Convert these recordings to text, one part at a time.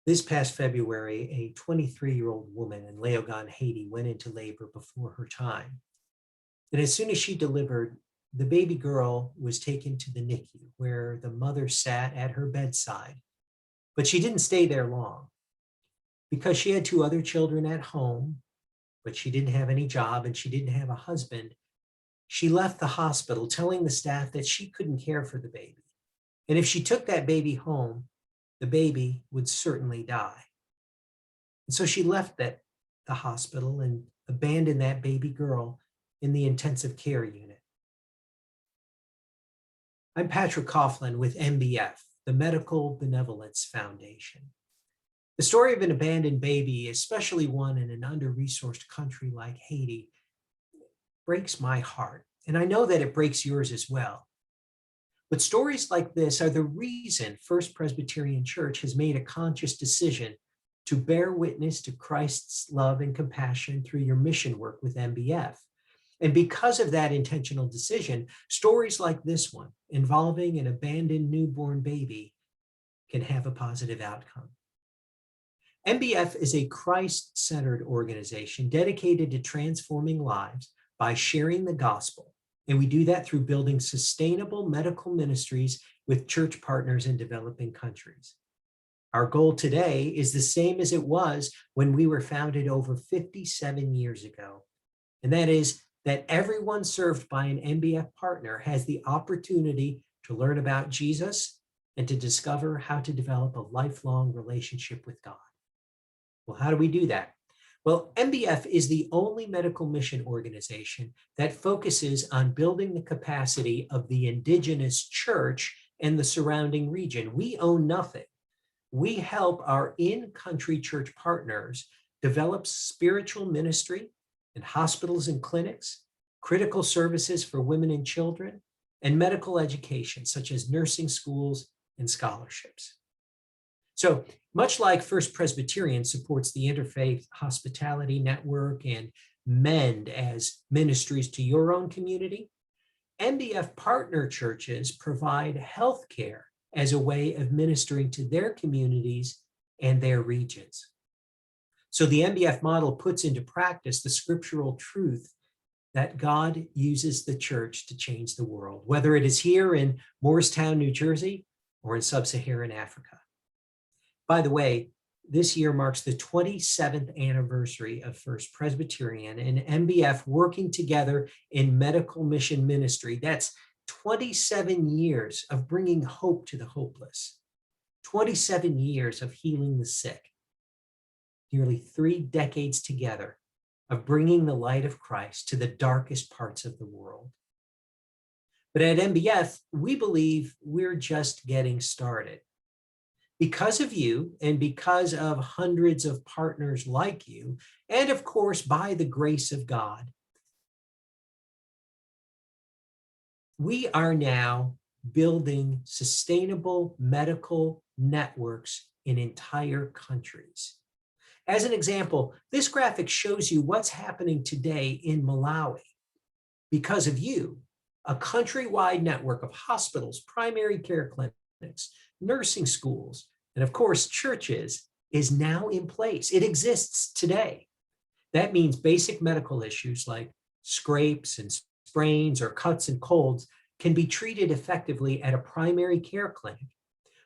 This past February, a 23-year-old woman in Leogan, Haiti, went into labor before her time. And as soon as she delivered, the baby girl was taken to the NICU, where the mother sat at her bedside. But she didn't stay there long because she had two other children at home, but she didn't have any job and she didn't have a husband. She left the hospital telling the staff that she couldn't care for the baby. And if she took that baby home, the baby would certainly die. And so she left the hospital and abandoned that baby girl in the intensive care unit. I'm Patrick Coughlin with MBF, the Medical Benevolence Foundation. The story of an abandoned baby, especially one in an under-resourced country like Haiti, breaks my heart. And I know that it breaks yours as well. But stories like this are the reason First Presbyterian Church has made a conscious decision to bear witness to Christ's love and compassion through your mission work with MBF. And because of that intentional decision, stories like this one involving an abandoned newborn baby can have a positive outcome. MBF is a Christ-centered organization dedicated to transforming lives by sharing the gospel. And we do that through building sustainable medical ministries with church partners in developing countries. Our goal today is the same as it was when we were founded over 57 years ago. And that is that everyone served by an MBF partner has the opportunity to learn about Jesus and to discover how to develop a lifelong relationship with God. Well, how do we do that? Well, MBF is the only medical mission organization that focuses on building the capacity of the indigenous church and the surrounding region. We own nothing. We help our in-country church partners develop spiritual ministry in hospitals and clinics, critical services for women and children, and medical education, such as nursing schools and scholarships. So much like First Presbyterian supports the Interfaith Hospitality Network and MEND as ministries to your own community, MBF partner churches provide healthcare as a way of ministering to their communities and their regions. So the MBF model puts into practice the scriptural truth that God uses the church to change the world, whether it is here in Morristown, New Jersey, or in sub-Saharan Africa. By the way, this year marks the 27th anniversary of First Presbyterian and MBF working together in medical mission ministry. That's 27 years of bringing hope to the hopeless, 27 years of healing the sick, nearly 3 decades together of bringing the light of Christ to the darkest parts of the world. But at MBF, we believe we're just getting started. Because of you and because of hundreds of partners like you, and of course, by the grace of God, we are now building sustainable medical networks in entire countries. As an example, this graphic shows you what's happening today in Malawi. Because of you, a countrywide network of hospitals, primary care clinics, nursing schools, and of course, churches is now in place. It exists today. That means basic medical issues like scrapes and sprains or cuts and colds can be treated effectively at a primary care clinic.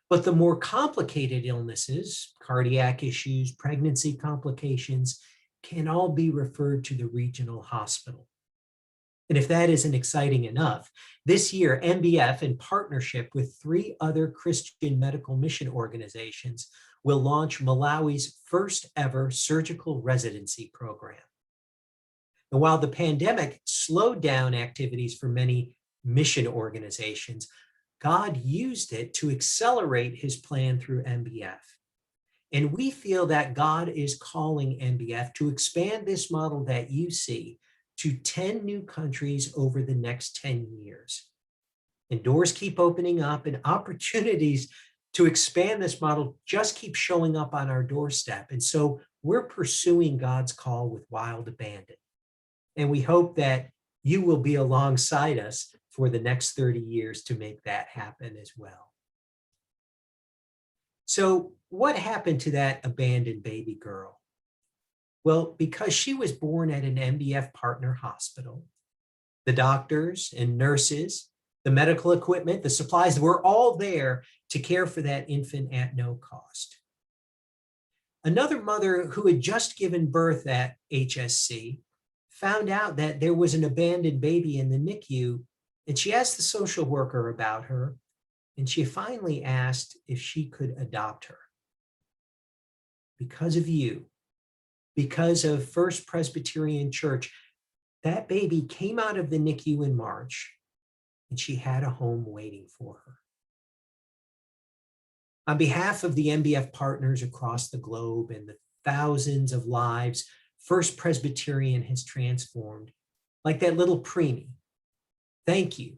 But the more complicated illnesses, cardiac issues, pregnancy complications, can all be referred to the regional hospital. And if that isn't exciting enough, this year, MBF, in partnership with 3 other Christian medical mission organizations, will launch Malawi's first ever surgical residency program. And while the pandemic slowed down activities for many mission organizations, God used it to accelerate his plan through MBF. And we feel that God is calling MBF to expand this model that you see to 10 new countries over the next 10 years. And doors keep opening up and opportunities to expand this model just keep showing up on our doorstep. And so we're pursuing God's call with wild abandon. And we hope that you will be alongside us for the next 30 years to make that happen as well. So, what happened to that abandoned baby girl? Well, because she was born at an MBF partner hospital, the doctors and nurses, the medical equipment, the supplies were all there to care for that infant at no cost. Another mother who had just given birth at HSC found out that there was an abandoned baby in the NICU, and she asked the social worker about her, and she finally asked if she could adopt her. Because of you, because of First Presbyterian Church, that baby came out of the NICU in March, and she had a home waiting for her. On behalf of the MBF partners across the globe and the thousands of lives First Presbyterian has transformed, like that little preemie, thank you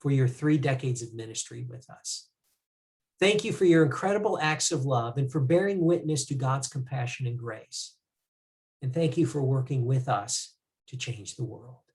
for your 3 decades of ministry with us. Thank you for your incredible acts of love and for bearing witness to God's compassion and grace. And thank you for working with us to change the world.